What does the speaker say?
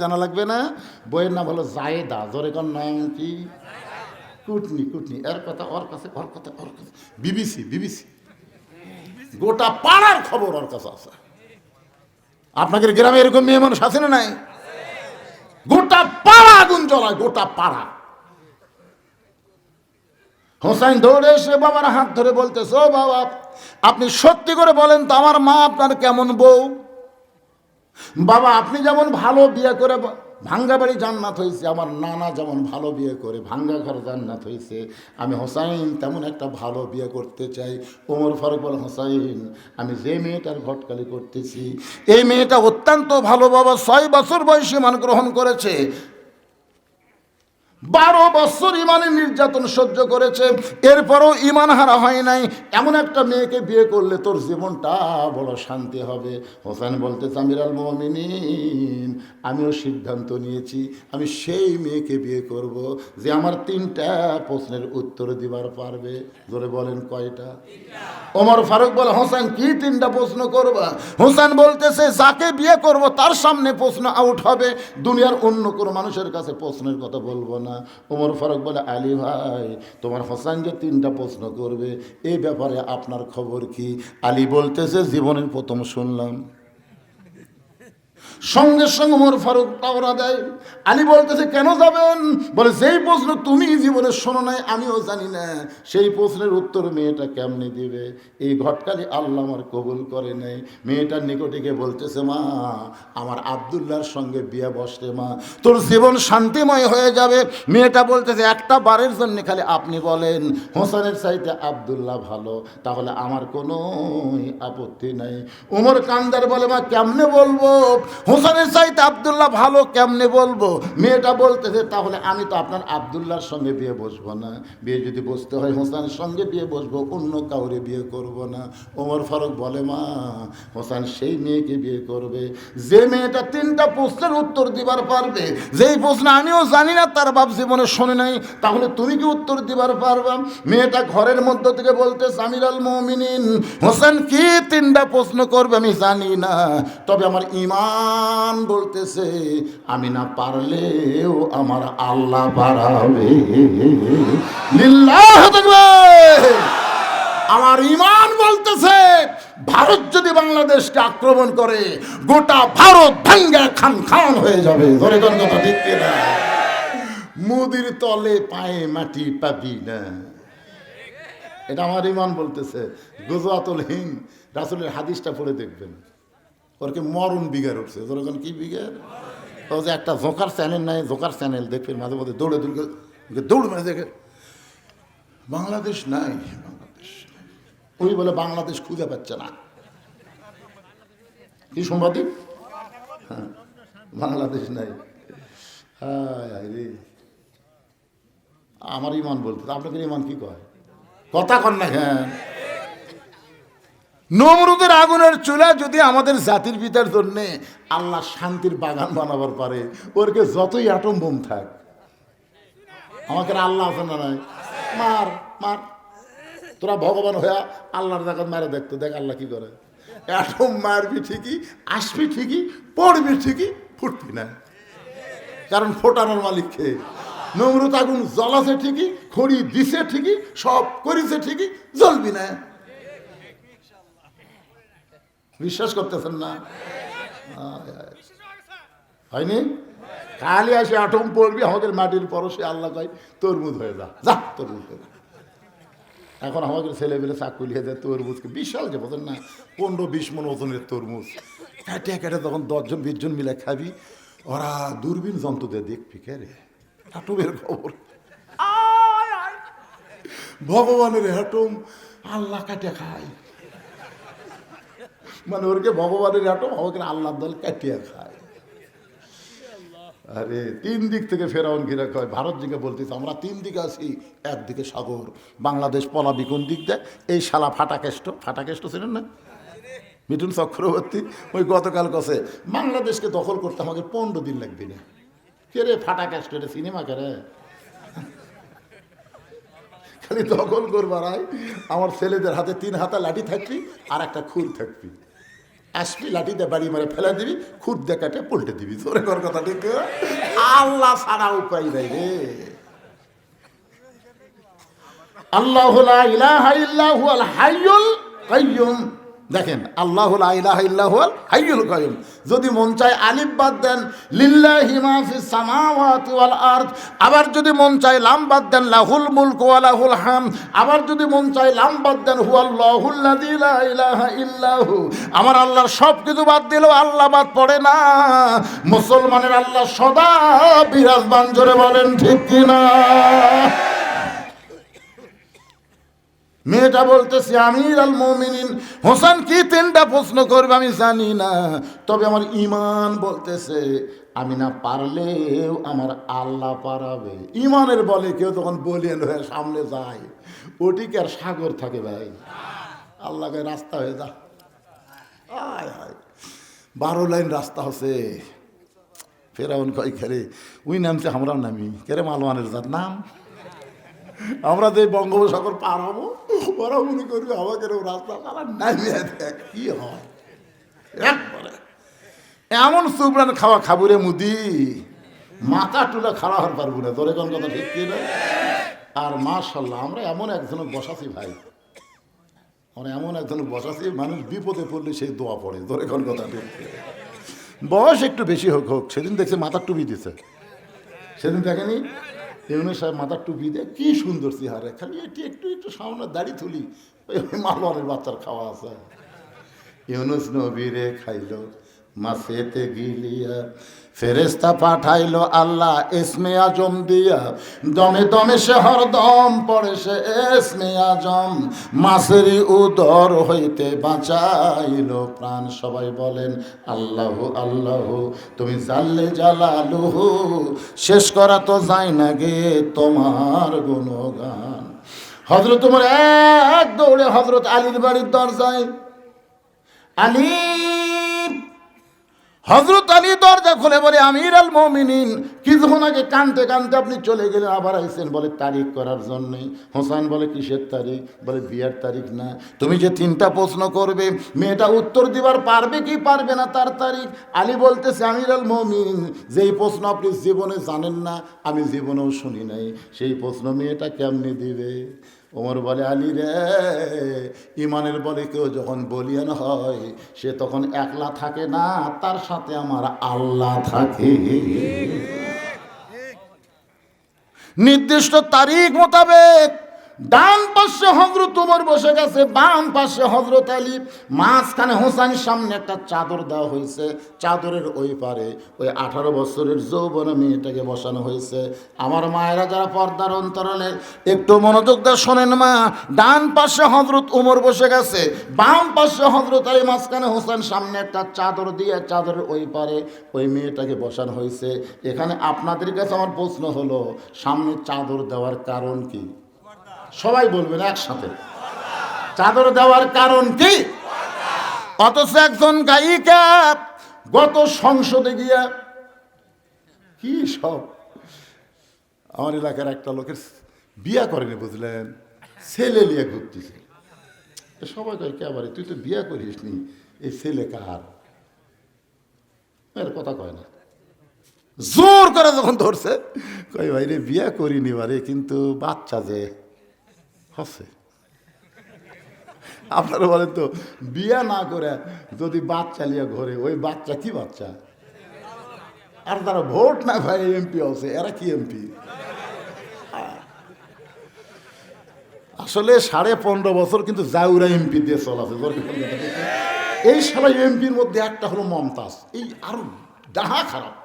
জানা লাগবে না? বইয়ের নাম হলো জায়েদা। জোরে কোন নাম কি? কুটনি। কুটনি এর কথা ওর কাছে, ওর কথা ওর কাছে। বিবিসি গোটা পাড়ার খবর ওর কাছে আছে। আপনাদের গ্রামে এরকম মেয়ে মানুষ আছে না নাই? গোটা পাড়া আগুন জ্বলায়, গোটা পাড়া। হোসেন দৌড়ে এসে বাবার হাত ধরে বলতেছে, ও বাবা, আপনি সত্যি করে বলেন তো আমার মা আপনার কেমন বউ? বাবা, আপনি যেমন ভালো বিয়ে করে ভাঙ্গা বাড়ি জান্নাত হয়েছে, আমার নানা যেমন ভালো বিয়ে করে ভাঙ্গা ঘর জান্নাত হয়েছে, আমি হোসাইন তেমন একটা ভালো বিয়ে করতে চাই। ওমর ফারুক বলে, হোসাইন, আমি যে মেয়েটার ঘটকালি করতেছি এই মেয়েটা অত্যন্ত ভালো বাবা। 6 বছর বয়সে মান গ্রহণ করেছে, 12 বছর ইমানের নির্যাতন সহ্য করেছে, এরপরও ইমান হারা হয় নাই। এমন একটা মেয়েকে বিয়ে করলে তোর জীবনটা বড় শান্তি হবে। হোসেন বলতেছে, আমিরুল মুমিনিন, আমিও সিদ্ধান্ত নিয়েছি আমি সেই মেয়েকে বিয়ে করব যে আমার 3টা প্রশ্নের উত্তর দিবার পারবে। জোরে বলেন কয়টা? ওমর ফারুক বলে, হোসেন কি 3টা প্রশ্ন করবা? হোসেন বলতেছে, যাকে বিয়ে করব তার সামনে প্রশ্ন আউট হবে, দুনিয়ার অন্য কোনো মানুষের কাছে প্রশ্নের কথা বলবো না। ওমর ফারুক বলে, আলী ভাই, তোমার হোসেন যে 3টা প্রশ্ন করবে এই ব্যাপারে আপনার খবর কি? আলী বলতেছে, জীবনের প্রথম শুনলাম। সঙ্গে সঙ্গে ওমর ফারুক টাওরা দেয়। আলী বলতেছে, কেন যাবেন? বলে, যেই প্রশ্ন তুমি জীবনে শোনো নাই আমিও জানি না, সেই প্রশ্নের উত্তর মেয়েটা কেমনে দিবে? এই ঘটকালি আল্লাহ আমার কবুল করে নাই। মেয়েটার নিকটে গিয়ে বলতেছে, মা, আমার আব্দুল্লাহর সঙ্গে বিয়ে বসলে মা তোর জীবন শান্তিময় হয়ে যাবে। মেয়েটা বলতেছে, একটা বারের জন্য খালি আপনি বলেন হোসেনের চাইতে আব্দুল্লাহ ভালো, তাহলে আমার কোনো আপত্তি নাই। ওমর কান্দার বলে, মা কেমনে বলবো হোসেনের চাইতে আব্দুল্লাহ ভালো, কেমনে বলবো? মেয়েটা বলতেছে, তাহলে আমি তো আপনার আব্দুল্লাহর সঙ্গে বিয়ে বসবো না, বিয়ে যদি বসতে হয় হোসেনের সঙ্গে বিয়ে বসবো, অন্য কাউরে বিয়ে করব না। ওমর ফারুক বলে, মা, হোসেন সেই মেয়েকে বিয়ে করবে যে মেয়েটা 3টা প্রশ্নের উত্তর দিবার পারবে, যেই প্রশ্ন আমিও জানি না, তার বাপ জীবনে শোনে নাই, তাহলে তুমি কি উত্তর দিবার পারবা? মেয়েটা ঘরের মধ্য থেকে বলতে, আমিরুল মুমিনিন, হোসেন কি 3টা প্রশ্ন করবে আমি জানি না, তবে আমার ইমান বলতেছে আমি না পারলেও আমার আল্লাহ পারাবে। লিল্লাহ তাকবীর। আমার ইমান বলতেছে ভারত যদি বাংলাদেশকে আক্রমণ করে গোটা ভারত ভাঙ্গা খান খান হয়ে যাবে। ধরে কোন কথা ঠিক না? মুদির তলে পায়ে মাটি পাবি না, এটা আমার ইমান বলতেছে। গুজরাতুল হিন্দ রাসূলের হাদিসটা পড়ে দেখবেন, ওরকে মরণ বিঘার উঠছে। যখন কি বিঘার, ও যে একটা জোকার চ্যানেল নাই, জোকার চ্যানেল দেখবেন মাঝে মধ্যে দৌড়ে দৌড় মেরে দেখে বাংলাদেশ নাই, বাংলাদেশ ওই বলে বাংলাদেশ খুঁজে পাচ্ছে না। কি সম্পাদিক? হ্যাঁ, বাংলাদেশ নাই। হ্যাঁ রে, আমার ইমান বলতে, আপনাদের ইমান কি কয়? কথা কন না। হ্যাঁ, নমরুদের আগুনের চুলা যদি আমাদের জাতির পিতার জন্য আল্লাহ শান্তির বাগান বানাবার পারে, ওরকে যতই অ্যাটম বোম থাক, আমাকে আল্লাহ আছে না নাই? মার মার, তোরা ভগবান হইয়া আল্লাহর জায়গা মারে দেখতো, দেখ আল্লাহ কি করে। অ্যাটম মারবি ঠিকই, আসবি ঠিকই, পড়বি ঠিকই, ফুটবি না, কারণ ফোটানোর মালিক খেয়ে। নমরুদ আগুন জ্বলাছে ঠিকই, খড়ি দিছে ঠিকই, সব করিছে ঠিকই, জ্বলবি না। বিশ্বাস করতেছেন না? হয়নি? খালি আসে আটম পড়বি আমাদের মাটির পরশে, আল্লাহ কয় তরমুজ হয়ে যা, যা তরমুজ হয়ে যা। এখন আমাদের ছেলেবেলে চাকু লিয়ে যায় তরমুজকে, বিশাল যে বোঝেন না, 15-20 মণ ওজনের তরমুজ কেটে কেটে তখন 10-20 জন মিলে খাবি, ওরা দূরবীন যন্ত্র দিয়ে দেখবি কে রে হাটুমের খবর। ভগবানের হাটম আল্লাহ কাটে খায়, মানে ওরকে ভগবানের হাটম, আমাকে আল্লাহ দল কাটিয়ে খায়। আরে 3 দিক থেকে ফেরাউন ঘিরে কয়, ভারত দিকে বলতেছে আমরা 3 দিকে আছি, একদিকে সাগর, বাংলাদেশ পলাবি কোন দিক দেয়? এই শালা ফাটাকেষ্ট ছিলেন না মিঠুন চক্রবর্তী, ওই গতকাল কছে বাংলাদেশকে দখল করতে আমাকে 15 দিন লাগবে না। কে রে ফাটাকেষ্ট? এটা সিনেমা করে, খালি দখল করবার। আমার ছেলেদের হাতে 3 হাতা লাঠি থাকবি আর একটা খুর থাকবি, আসবি লাঠিতে বাড়ি মারে ফেলে দিবি, খুদ দেখাটে পল্টে দিবি। তোরে কর কথা ঠিক। আল্লাহ ছাড়া উপায় নাই রে। আল্লাহু লা ইলাহা ইল্লা হুয়াল হাইয়ুল কাইয়্যুম। দেখেন, আল্লাহু লা ইলাহা ইল্লা হুয়াল হাইয়ুল কাইয়্যুম। যদি মন চায় আলিফ বাদ দেন লিল্লাহি মা ফিস সামাওয়াতি ওয়াল আরদ। আবার যদি মন চায় লাম বাদ দেন লাহুল মুলকু ওয়া লাহুল হামদ। আবার যদি মন চায় লাম বাদ দেন হুয়াল্লাহুল্লাযী লা ইলাহা ইল্লা হু। আমার আল্লাহর সব কিছু বাদ দিলেও আল্লাহ বাদ পড়ে না। মুসলমানের আল্লাহ সদা বিরাজমান। জোরে বলেন ঠিক কিনা? মেয়েটা বলতেছে, আমির আল মুমিনিন হোসেন কি 3টা প্রশ্ন করবে আমি জানি না, তবে আমার ইমান বলতেছে আমি না পারলেও আমার আল্লাহ পারাবে। ইমানের বলে কেউ তখন বলিয়ান হয়ে সামনে যায়, ওটিকে আর সাগর থাকে ভাই। আল্লাহকে রাস্তা হয়ে যা, আয় আয় 12 লাইন রাস্তা হচ্ছে। ফেরাউন কয় খেলে ওই নামছে আমরাও নামি কেরে মালওয়ানের যার নাম। আমরা যে বঙ্গোপসাগর পার হবো, ওরা মনে করবে আমাকে রাস্তা তারা নামিয়ে দেখ কি হয়। একবারে এমন সুবরান খাওয়া খাবুরে মুদি, মাথা টুলা খাওয়া হতে পারবো না। তোর এখন কথা ঠিক কি না? আর মাশাল্লাহ আমরা এমন একজনের বসাছি ভাই, আমরা এমন একজনের বসাছি মানুষ বিপদে পড়লে সেই দোয়া পড়ে। তোর এখন কথা ঠিক। বয়স একটু বেশি হোক হোক, সেদিন দেখছে মাথার টুপি দিছে। সেদিন দেখেনি ইউনুস সাহেব মাথার টুপি দিয়ে কি সুন্দর চেহারা, খালি এটি একটু একটু সামনে দাড়ি তুলি, ওই মালওয়ানের বাচ্চার খাওয়া আছে। ইউনুস নবীরে খাইল মাছেতে গিলিয়া, ফেরেস্তা পাঠাইলো আল্লাহ ইসমে আজম দিয়া, দমে দমে সে হরদম পড়ে সে ইসমে আজম, মাছেরই উদর হইতে বাঁচাইলো প্রাণ। সবাই বলেন আল্লাহ আল্লাহ, তুমি জাল্লে জালালুহু, শেষ করা তো যায় না গে তোমার গুণগান। হযরত তোমার এক দৌড়ে হযরত আলীর বাড়ির দরজায়, আলী হযরত আলী দরজা খুলে বলে, আমির আল মুমিনিন কিছুক্ষণ আগে কানতে কানতে আপনি চলে গেলেন, আবার আইসেন বলে তারিখ করার জন্যে। হোসেন বলে কিসের তারিখ? বলে বিয়ার তারিখ না, তুমি যে 3টা প্রশ্ন করবে মেয়েটা উত্তর দিবার পারবে কি পারবে না তার তারিখ। আলী বলতেছে, আমির আল মুমিনিন যেই প্রশ্ন আপনি জীবনে জানেন না, আমি জীবনেও শুনি নাই, সেই প্রশ্ন মেয়েটা কেমনে দিবে? ওমর বলে, আলী রে, ইমানের বলে কেউ যখন বলিয়ান হয় সে তখন একলা থাকে না, তার সাথে আমার আল্লাহ থাকে। নির্দিষ্ট তারিখ মোতাবেক ডান পাশে হযরত ওমর বসে গেছে, বাম পাশে হযরত আলী, মাঝখানে হোসেনের সামনে একটা চাদর দেওয়া হয়েছে, চাদরের ওই পারে ওই 18 বছরের যৌবনা মেয়েটাকে বসানো হয়েছে। আমার মায়েরা যারা পর্দার অন্তরালে একটু মনোযোগ দিয়ে শোনেন মা, ডান পাশে হযরত ওমর বসে গেছে, বাম পাশে হযরত আলী, মাঝখানে হোসেন, সামনে একটা চাদর দিয়ে চাদরের ওই পারে ওই মেয়েটাকে বসানো হয়েছে। এখানে আপনাদের কাছে আমার প্রশ্ন হলো, সামনে চাদর দেওয়ার কারণ কি? সবাই বলবেন একসাথে, চাদর দেওয়ার কারণ কি? অথচ একজন গায়িকা গত সংসদে গিয়া কি সব, আমার এলাকার একটা লোকের বিয়া করেনি বুঝলেন, ছেলে নিয়ে ঘুরতেছে। সবাই কয় একেবারে তুই তো বিয়া করিস নি, এই ছেলে কার? এর কথা কয় না, জোর করে যখন ধরছে কয় ভাই রে বিয়া করিনি বারে, কিন্তু বাচ্চা যে হচ্ছে। আপনারা বলেন তো, বিয়া না করে যদি বাচ্চা লিয়া ঘরে, ওই বাচ্চা কি বাচ্চা? আর তারা ভোট না ভাই এমপি আছে, এরা কি এমপি? আসলে 15.5 বছর কিন্তু জাউরা এমপি দিয়ে চলাছে। এই সবাই এমপির মধ্যে একটা হলো মমতাজ, এই আরো ডাহা খারাপ।